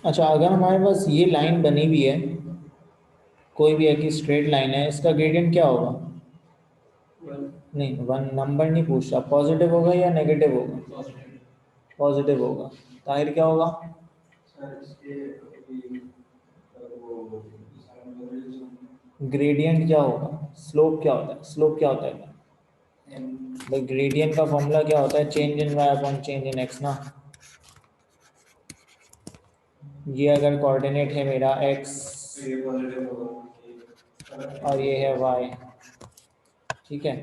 अच्छा, अगर हमारे पास ये लाइन बनी हुई है, कोई भी एक स्ट्रेट लाइन है, इसका ग्रेडियंट क्या होगा? नहीं, वन नंबर नहीं पूछ रहा, पॉजिटिव होगा या नेगेटिव होगा? पॉजिटिव होगा। ताहिर क्या होगा? ग्रेडियंट क्या होगा? स्लोप क्या होता है? स्लोप क्या होता है भाई? ग्रेडियंट का फॉर्मूला क्या होता है? Change in Y upon change in X ना। ये अगर कोऑर्डिनेट है मेरा एक्स और ये है वाई, ठीक है,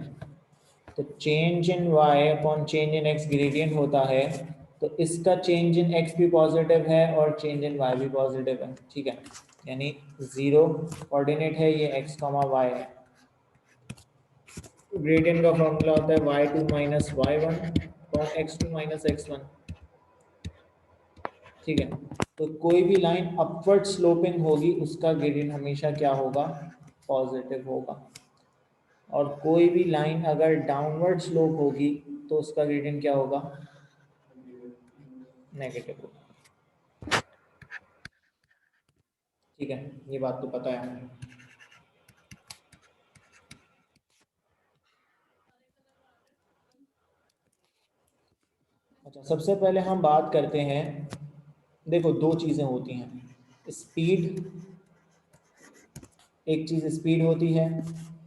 तो change in Y upon change in X gradient होता है, तो इसका चेंज इन एक्स भी पॉजिटिव है और चेंज इन वाई भी पॉजिटिव है, ठीक है। यानी जीरो कोऑर्डिनेट है, ये एक्स कॉमा वाई है। ग्रेडियंट का फॉर्मूला होता है Y two minus Y one upon X two minus X one, ठीक है। तो कोई भी लाइन अपवर्ड स्लोपिंग होगी उसका ग्रेडियंट हमेशा क्या होगा? पॉजिटिव होगा। और कोई भी लाइन अगर डाउनवर्ड स्लोप होगी तो उसका ग्रेडियंट क्या होगा? नेगेटिव होगा, ठीक है। ये बात तो पता है हमें। अच्छा, सबसे पहले हम बात करते हैं, देखो दो चीज़ें होती हैं, स्पीड, एक चीज़ स्पीड होती है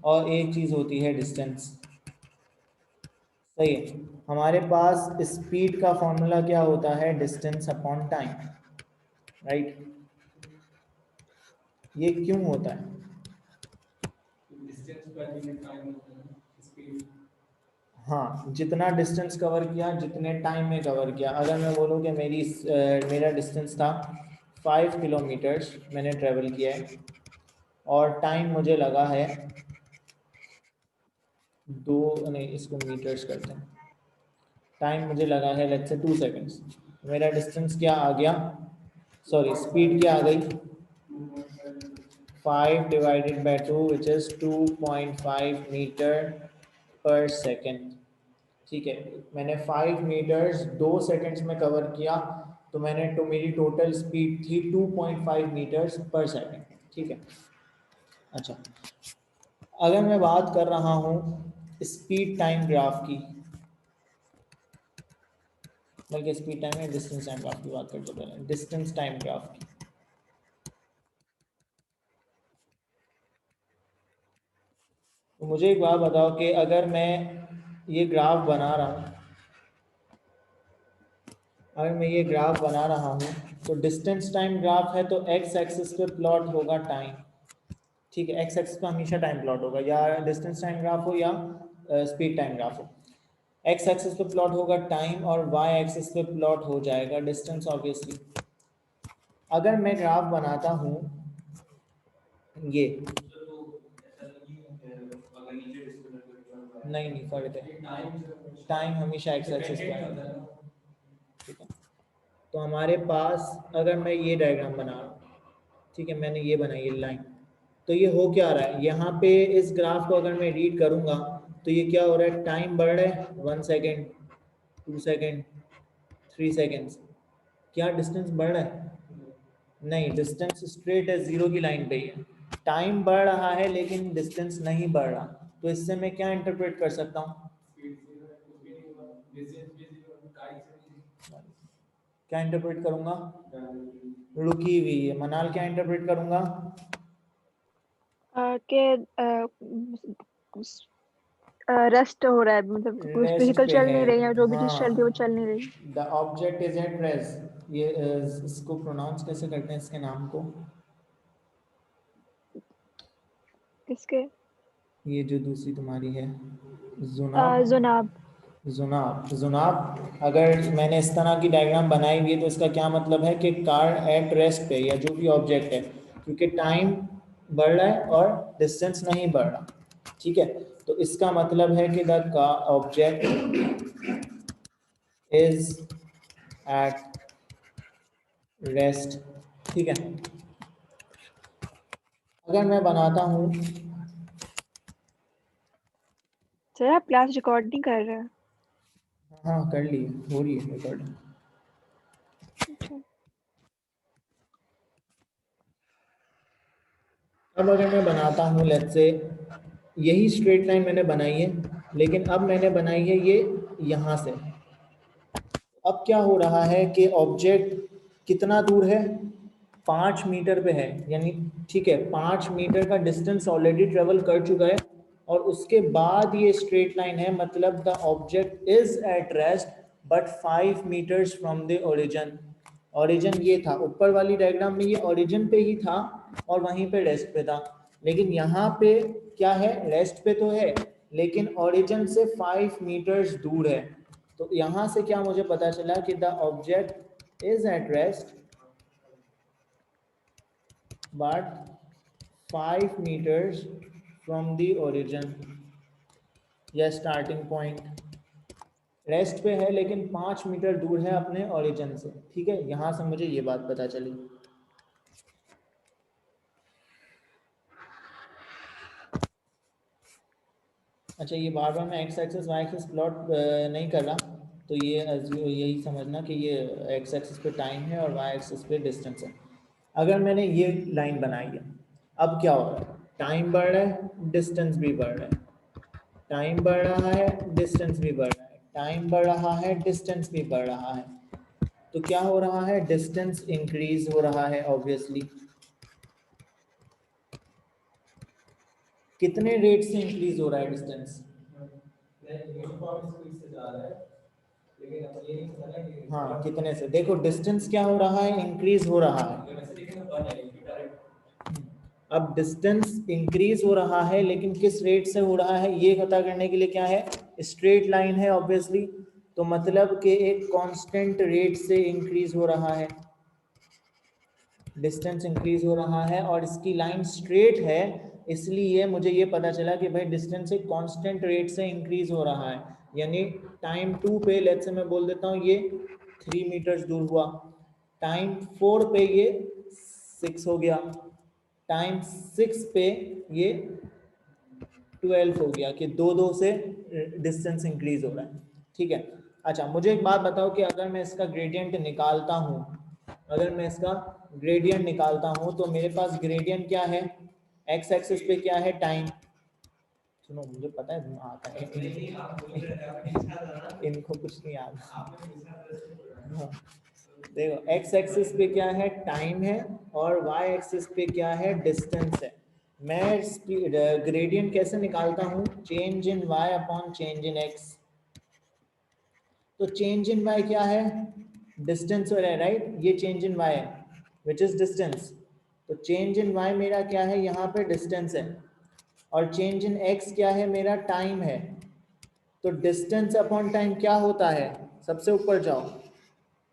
और एक चीज़ होती है डिस्टेंस, सही है। हमारे पास स्पीड का फॉर्मूला क्या होता है? Distance upon time, right. ये क्यों होता है? हाँ, जितना डिस्टेंस कवर किया, जितने टाइम में कवर किया। अगर मैं बोलूँ कि मेरा डिस्टेंस था 5 किलोमीटर्स, मैंने ट्रेवल किया है और टाइम मुझे लगा है दो, नहीं इसको मीटर्स करते हैं, टाइम मुझे लगा है लेट्स से 2 सेकेंड्स। मेरा डिस्टेंस क्या आ गया, सॉरी स्पीड क्या आ गई? 5 divided by 2 which is 2.5 meter per second, ठीक है। मैंने 5 मीटर्स 2 सेकेंड्स में कवर किया, तो मेरी टोटल स्पीड थी 2.5 मीटर्स पर सेकेंड, ठीक है। अच्छा, अगर मैं बात कर रहा हूँ स्पीड टाइम ग्राफ की, बल्कि स्पीड टाइम है, डिस्टेंस टाइम ग्राफ की बात करते पहले, डिस्टेंस टाइम ग्राफ की। तो मुझे एक बात बताओ कि अगर मैं ये ग्राफ बना रहा हूँ, अगर मैं ये ग्राफ बना रहा हूँ, तो डिस्टेंस टाइम ग्राफ है तो एक्स एक्सिस पे प्लॉट होगा टाइम, ठीक है। एक्स एक्सिस पे हमेशा टाइम प्लॉट होगा, या डिस्टेंस टाइम ग्राफ हो या स्पीड टाइम ग्राफ हो। एक्स एक्सिस पे प्लॉट होगा टाइम और वाई एक्सिस पे प्लॉट हो जाएगा डिस्टेंस, ऑब्वियसली। अगर मैं ग्राफ बनाता हूँ ये, नहीं नहीं फर्क है, टाइम हमेशा एक्स एक्सिस पे आएगा, ठीक है। तो हमारे पास अगर मैं ये डायग्राम बना रहा हूँ, ठीक है, मैंने ये बनाई है लाइन, तो ये हो क्या रहा है यहाँ पे? इस ग्राफ को अगर मैं रीड करूंगा तो ये क्या हो रहा है? टाइम बढ़ रहा है, 1 सेकेंड, 2 सेकेंड, 3 सेकेंड्स। क्या डिस्टेंस बढ़ रहा है? नहीं, डिस्टेंस स्ट्रेट है, जीरो की लाइन पे ही है। टाइम बढ़ रहा है लेकिन डिस्टेंस नहीं बढ़ रहा, तो इससे मैं क्या इंटरप्रेट कर सकता हूँ? क्या इंटरप्रेट करूंगा? रुकी हुई है। मनाल क्या इंटरप्रेट करूंगा? के रेस्ट हो रहा है, मतलब कुछ रेस्ट फिजिकल पे चल है, नहीं रही है, जो भी चीज चल रही है वो हाँ। चल नहीं रही। The object is at rest, ये इसको प्रोनाउंस कैसे करते हैं इसके नाम को? किसके? ये जो दूसरी तुम्हारी है, जुनाब। जुनाब। जुनाब, जुनाब। अगर मैंने इस तरह की डायग्राम बनाई हुई है तो इसका क्या मतलब है कि कार एट रेस्ट पे, या जो भी ऑब्जेक्ट है, क्योंकि टाइम बढ़ रहा है और डिस्टेंस नहीं बढ़ रहा, ठीक है। तो इसका मतलब है कि the object is at rest, ठीक है। अगर मैं बनाता हूँ, सर आप क्लास रिकॉर्ड नहीं कर रहे हैं? हाँ कर ली, हो रही है रिकॉर्डिंग। अच्छा। अब अगर मैं बनाता हूँ लेट्स से यही स्ट्रेट लाइन मैंने बनाई है, लेकिन अब मैंने बनाई है ये यहाँ से। अब क्या हो रहा है कि ऑब्जेक्ट कितना दूर है, 5 मीटर पे है, यानी ठीक है 5 मीटर का डिस्टेंस ऑलरेडी ट्रेवल कर चुका है, और उसके बाद ये स्ट्रेट लाइन है, मतलब the object is at rest but 5 meters from the origin. Origin ये था ऊपर वाली डायग्राम में, ये ओरिजिन पे ही था और वहीं पे रेस्ट पे था, लेकिन यहाँ पे क्या है, रेस्ट पे तो है लेकिन ओरिजिन से 5 मीटर्स दूर है। तो यहां से क्या मुझे पता चला कि the object is at rest but 5 meters from the origin या स्टार्टिंग पॉइंट। रेस्ट पे है लेकिन 5 मीटर दूर है अपने ओरिजिन से। ठीक है, यहां से मुझे ये बात पता चली। अच्छा, ये बार बार मैं X axis Y axis plot नहीं कर रहा, तो ये यही समझना कि ये एक्स एक्सिस पे टाइम है और वाई एक्सिस पे डिस्टेंस है। अगर मैंने ये लाइन बनाई है, अब क्या हो रहा है, टाइम बढ़ रहा है, डिस्टेंस भी बढ़ रहा है, टाइम बढ़ रहा है, डिस्टेंस भी बढ़ रहा है, टाइम बढ़ रहा है, डिस्टेंस भी बढ़ रहा है। तो क्या हो रहा है, डिस्टेंस इंक्रीज हो रहा है ऑब्वियसली। कितने रेट से इंक्रीज हो रहा है डिस्टेंस? हाँ, कितने से, देखो डिस्टेंस क्या हो रहा है, इंक्रीज हो रहा है। अब डिस्टेंस इंक्रीज हो रहा है लेकिन किस रेट से हो रहा है, ये पता करने के लिए क्या है, स्ट्रेट लाइन है ऑब्वियसली, तो मतलब कि एक कांस्टेंट रेट से इंक्रीज हो रहा है, डिस्टेंस इंक्रीज हो रहा है और इसकी लाइन स्ट्रेट है, इसलिए मुझे ये पता चला कि भाई डिस्टेंस एक कांस्टेंट रेट से इंक्रीज हो रहा है। यानी टाइम 2 पे लेट्स से मैं बोल देता हूँ ये 3 मीटर्स दूर हुआ, टाइम 4 पे ये 6 हो गया, टाइम 6 पे ये 12 हो गया, कि दो दो से डिस्टेंस इंक्रीज हो रहा है। ठीक है, अच्छा मुझे एक बात बताओ कि अगर मैं इसका ग्रेडियंट निकालता हूँ, अगर मैं इसका ग्रेडियंट निकालता हूँ तो मेरे पास ग्रेडियंट क्या है, एक्स एक्सिस पे क्या है, टाइम। सुनो, मुझे पता है आता है, इनको कुछ नहीं आता। हाँ, देखो एक्स एक्सिस पे क्या है, टाइम है, और वाई एक्सिस पे क्या है, डिस्टेंस है। मैं ग्रेडियंट कैसे निकालता हूँ, change in Y upon change in X. तो चेंज इन वाई क्या है, डिस्टेंस हो रहा है, राइट, ये चेंज इन वाई है विच इज डिस्टेंस। तो चेंज इन वाई मेरा क्या है, यहाँ पे डिस्टेंस है, और चेंज इन एक्स क्या है, मेरा टाइम है। तो डिस्टेंस अपॉन टाइम क्या होता है, सबसे ऊपर जाओ,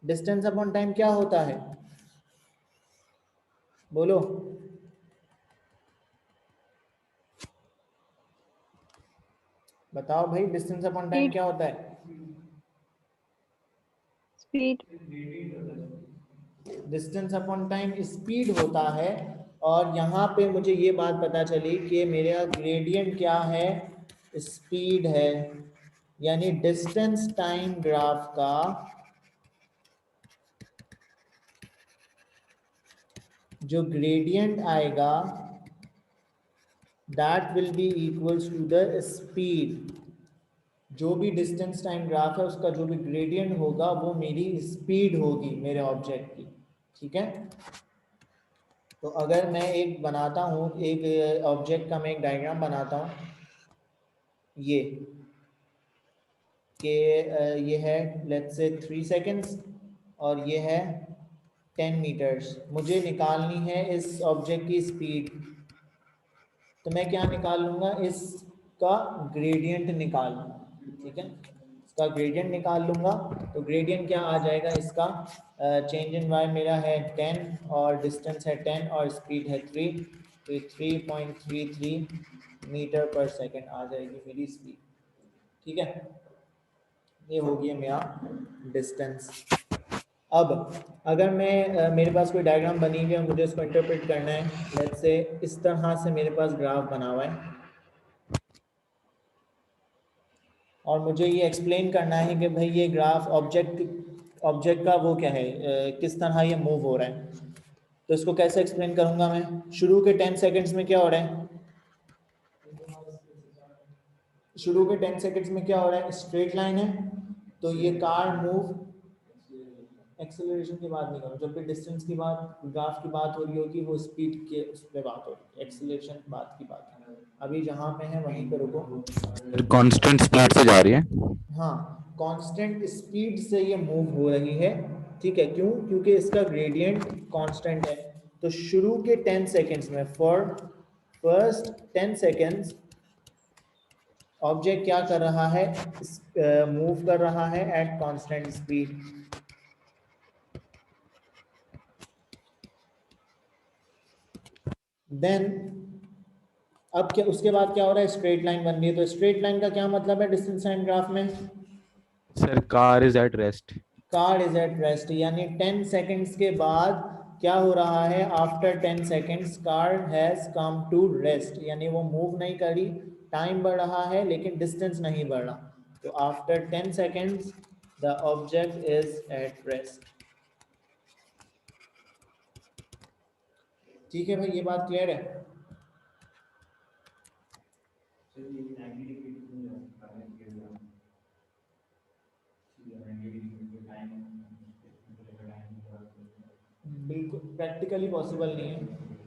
डिस्टेंस अपॉन टाइम क्या होता है, बोलो। बताओ भाई, डिस्टेंस अपॉन टाइम स्पीड। क्या होता है? Speed. Distance upon time speed होता है। और यहाँ पे मुझे ये बात पता चली कि मेरा ग्रेडियंट क्या है, स्पीड है। यानी डिस्टेंस टाइम ग्राफ का जो ग्रेडियंट आएगा that will be equals to the speed. जो भी डिस्टेंस टाइम ग्राफ है उसका जो भी ग्रेडियंट होगा वो मेरी स्पीड होगी मेरे ऑब्जेक्ट की। ठीक है, तो अगर मैं एक बनाता हूँ, एक ऑब्जेक्ट का मैं एक डायग्राम बनाता हूँ, ये कि ये है लेट्स से 3 सेकेंड्स और ये है 10 मीटर्स। मुझे निकालनी है इस ऑब्जेक्ट की स्पीड, तो मैं क्या निकाल लूँगा, इसका ग्रेडियंट निकाल लूँगा। ठीक है, इसका ग्रेडियंट निकाल लूँगा, तो ग्रेडियंट क्या आ जाएगा इसका, चेंज इन वाई मेरा है 10 और डिस्टेंस है 10 और स्पीड है 3, तो 3.33 मीटर पर सेकेंड आ जाएगी मेरी स्पीड। ठीक है, ये हो गया मेरा डिस्टेंस। अब अगर मैं मेरे पास कोई डायग्राम बनी हुई है, मुझे उसको इंटरप्रेट करना है, लेट्स से इस तरह से मेरे पास ग्राफ बना हुआ है और मुझे ये एक्सप्लेन करना है कि भाई ये ग्राफ ऑब्जेक्ट का वो क्या है, किस तरह ये मूव हो रहा है। तो इसको कैसे एक्सप्लेन करूंगा मैं? शुरू के 10 सेकंड्स में क्या हो रहा है? शुरू के 10 सेकंड्स में क्या हो रहा है? स्ट्रेट लाइन है, तो ये कार मूव, एक्सेलरेशन की बात नहीं करूँ, जब भी डिस्टेंस की बात, ग्राफ की बात हो रही होगी, वो स्पीड के उस पर बात हो रही है, एक्सेलरेशन की बात की बात है। अभी जहाँ पे है वहीं पे रुको। कांस्टेंट स्पीड से जा रही है। हाँ, कांस्टेंट स्पीड से ये मूव हो रही है, ठीक है। क्यों? क्योंकि इसका ग्रेडियंट कांस्टेंट है। तो शुरू के 10 सेकंड्स में, फॉर फर्स्ट 10 सेकंड्स ऑब्जेक्ट क्या कर रहा है? मूव कर रहा है एट कांस्टेंट स्पीड। देन अब क्या, उसके बाद क्या हो रहा है? स्ट्रेट लाइन बन रही है। तो स्ट्रेट लाइन का क्या मतलब है डिस्टेंस टाइम ग्राफ में? Sir car is at rest. Car is at rest, यानी 10 सेकंड्स के बाद क्या हो रहा है? After 10 seconds car has come to rest, यानी वो मूव नहीं करी, टाइम बढ़ रहा है लेकिन डिस्टेंस नहीं बढ़ रहा। तो after 10 seconds the object is at rest. ठीक है भाई, ये बात क्लियर है? बिल्कुल प्रैक्टिकली पॉसिबल नहीं है,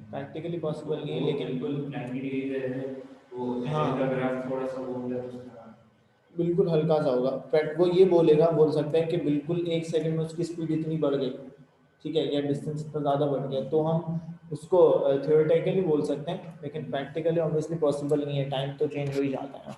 प्रैक्टिकली पॉसिबल नहीं है, लेकिन हाँ बिल्कुल हल्का सा होगा। वो ये बोलेगा, बोल सकता है कि बिल्कुल 1 सेकंड में उसकी स्पीड इतनी बढ़ गई, ठीक है, या डिस्टेंस इतना ज़्यादा बढ़ गया, तो हम उसको थियोरेटिकली बोल सकते हैं, लेकिन प्रैक्टिकली ऑब्वियसली पॉसिबल नहीं है, टाइम तो चेंज हो ही जाता है।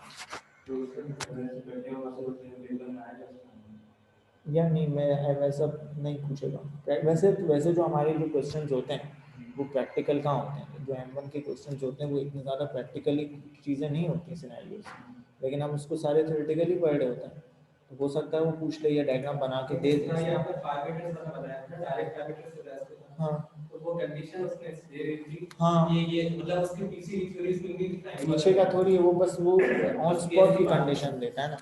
या नहीं, मैं वैसा नहीं पूछेगा। वैसे जो हमारे जो क्वेश्चंस होते हैं वो प्रैक्टिकल कहाँ होते हैं? जो M1 के क्वेश्चंस होते हैं वो इतनी ज़्यादा प्रैक्टिकली चीज़ें नहीं होती सिनेरियोस, लेकिन हम उसको सारे थ्योरेटिकली पढ़ रहे होते हैं। तो हो सकता है वो पूछ ले या डायग्राम बना के दे दे। हाँ तो वो कंडीशन उसने दे रही थी। हाँ, ये मतलब उसके पीछे का थोड़ी है वो, बस वो ऑन स्पॉट की कंडीशन देता है ना।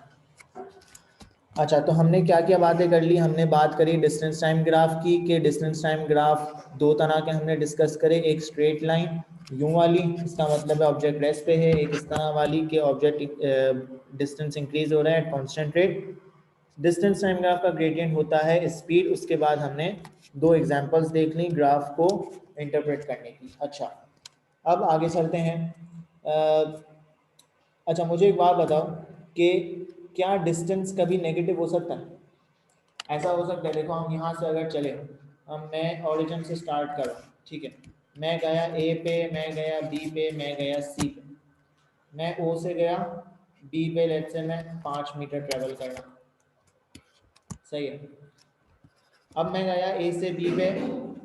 अच्छा, तो हमने क्या क्या बातें कर ली? हमने बात करी डिस्टेंस टाइम ग्राफ की, कि डिस्टेंस टाइम ग्राफ दो तरह के हमने डिस्कस करे। एक स्ट्रेट लाइन यूं वाली, इसका मतलब है ऑब्जेक्ट रेस्ट पे है। एक इस तरह वाली कि ऑब्जेक्ट डिस्टेंस इंक्रीज हो रहा है constant rate. Distance time graph का ग्रेडियंट होता है स्पीड। उसके बाद हमने दो एग्जांपल्स देख ली ग्राफ को इंटरप्रेट करने की। अच्छा, अब आगे चलते हैं। अच्छा, मुझे एक बात बताओ कि क्या डिस्टेंस कभी नेगेटिव हो सकता है? ऐसा हो सकता है, देखो हम यहाँ से अगर चले, हम मैं ओरिजिन से स्टार्ट कर रहा हूँ, ठीक है, मैं गया ए पे, मैं गया बी पे, मैं गया सी पे, मैं ओ से गया बी पे, लेट्स से मैं 5 मीटर ट्रेवल कर रहा हूँ, सही है। अब मैं गया ए से बी पे,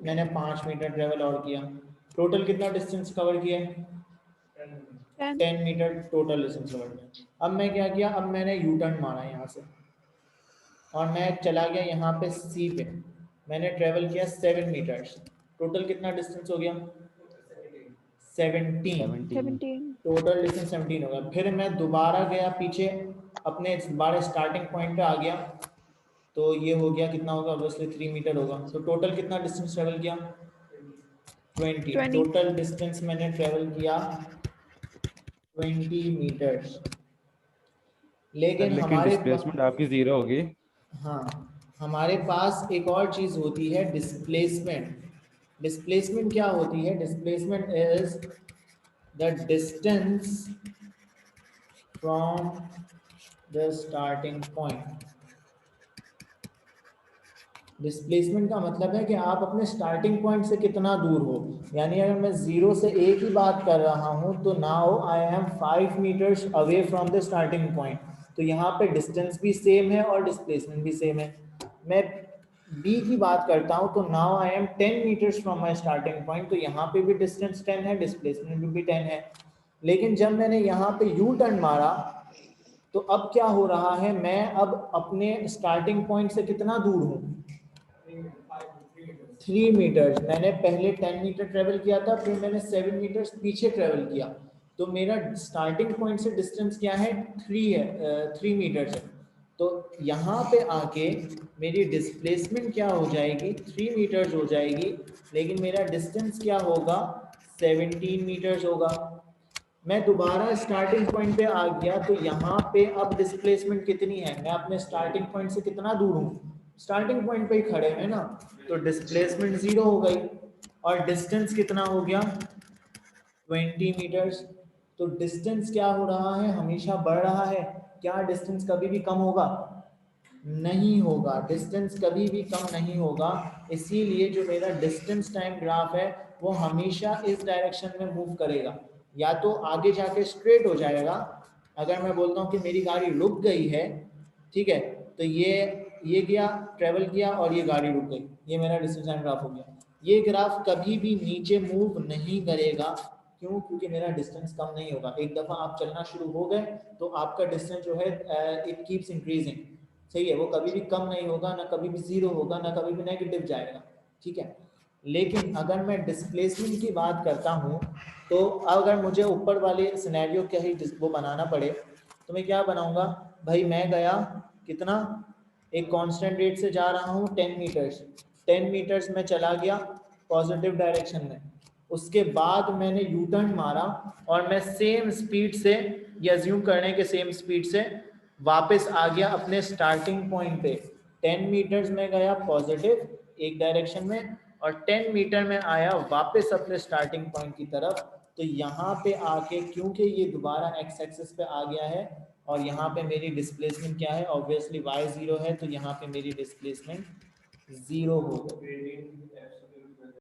मैंने 5 मीटर ट्रेवल और किया, टोटल कितना डिस्टेंस कवर किया? 10 मीटर टोटल डिस्टेंस कवर किया। अब मैं क्या किया? अब मैंने यू टर्न मारा यहाँ से और मैं चला गया यहाँ पे सी पे, मैंने ट्रेवल किया 7 मीटर्स, टोटल कितना डिस्टेंस हो गया? 17। टोटल डिस्टेंस 17 हो गया। फिर मैं दोबारा गया पीछे, अपने दोबारा स्टार्टिंग पॉइंट पे आ गया, तो ये हो गया कितना होगा? ऑब्वियसली 3 मीटर होगा। तो टोटल कितना डिस्टेंस ट्रेवल किया? 20। टोटल डिस्टेंस मैंने ट्रेवल किया 20 मीटर्स। लेकिन हमारे डिस्प्लेसमेंट आपकी 0 होगी। हाँ, हमारे पास एक और चीज होती है डिस्प्लेसमेंट। डिस्प्लेसमेंट क्या होती है? Displacement is the distance from the starting point. Displacement का मतलब है कि आप अपने स्टार्टिंग पॉइंट से कितना दूर हो। यानी अगर मैं 0 से A की बात कर रहा हूं तो now I am 5 meters away from the starting point, तो यहाँ पे डिस्टेंस भी सेम है और डिस्प्लेसमेंट भी सेम है। मैं B की बात करता हूं तो now I am 10 meters from my starting point, तो यहाँ पे भी डिस्टेंस 10 है, डिस्प्लेसमेंट भी 10 है। लेकिन जब मैंने यहाँ पे यू टर्न मारा तो अब क्या हो रहा है? मैं अब अपने स्टार्टिंग पॉइंट से कितना दूर हूँ? 3 मीटर्स। मैंने पहले 10 मीटर ट्रेवल किया था, फिर मैंने 7 मीटर्स पीछे ट्रेवल किया, तो मेरा स्टार्टिंग पॉइंट से डिस्टेंस क्या है? 3 है, 3 मीटर्स है। तो यहाँ पे आके मेरी डिस्प्लेसमेंट क्या हो जाएगी, 3 मीटर्स हो जाएगी, लेकिन मेरा डिस्टेंस क्या होगा, 17 मीटर्स होगा। मैं दोबारा स्टार्टिंग पॉइंट पे आ गया, तो यहाँ पे अब डिस्प्लेसमेंट कितनी है, मैं अपने स्टार्टिंग पॉइंट से कितना दूर हूँ, स्टार्टिंग पॉइंट पे ही खड़े हैं ना, तो डिस्प्लेसमेंट 0 हो गई। और डिस्टेंस कितना हो गया, 20 मीटर्स। तो डिस्टेंस क्या हो रहा है, हमेशा बढ़ रहा है। क्या डिस्टेंस कभी भी कम होगा, नहीं होगा, डिस्टेंस कभी भी कम नहीं होगा। इसीलिए जो मेरा डिस्टेंस टाइम ग्राफ है वो हमेशा इस डायरेक्शन में मूव करेगा, या तो आगे जाके स्ट्रेट हो जाएगा। अगर मैं बोलता हूँ कि मेरी गाड़ी रुक गई है, ठीक है, तो ये गया, ट्रेवल किया और ये गाड़ी रुक गई, ये मेरा डिस्टेंस टाइम ग्राफ हो गया। ये ग्राफ कभी भी नीचे मूव नहीं करेगा, क्यों, क्योंकि मेरा डिस्टेंस कम नहीं होगा। एक दफ़ा आप चलना शुरू हो गए तो आपका डिस्टेंस जो है इट कीप्स इंक्रीजिंग, सही है, वो कभी भी कम नहीं होगा, ना कभी भी 0 होगा, ना कभी भी नेगेटिव जाएगा, ठीक है। लेकिन अगर मैं डिस्प्लेसमेंट की बात करता हूँ, तो अगर मुझे ऊपर वाले सिनेरियो का ही वो बनाना पड़े, तो मैं क्या बनाऊंगा भाई, मैं गया कितना, एक कांस्टेंट रेट से जा रहा हूँ 10 मीटर्स, 10 मीटर्स में चला गया पॉजिटिव डायरेक्शन में, उसके बाद मैंने यू टर्न मारा और मैं सेम स्पीड से, या अज्यूम करने के सेम स्पीड से वापस आ गया अपने स्टार्टिंग पॉइंट पे। 10 मीटर्स में गया पॉजिटिव एक डायरेक्शन में, और 10 मीटर में आया वापस अपने स्टार्टिंग पॉइंट की तरफ। तो यहाँ पे आके क्योंकि ये दोबारा एक्स एक्सिस पे आ गया है, और यहाँ पे मेरी डिस्प्लेसमेंट क्या है, ऑब्वियसली y 0 है, तो यहाँ पे मेरी डिस्प्लेसमेंट 0 हो गई।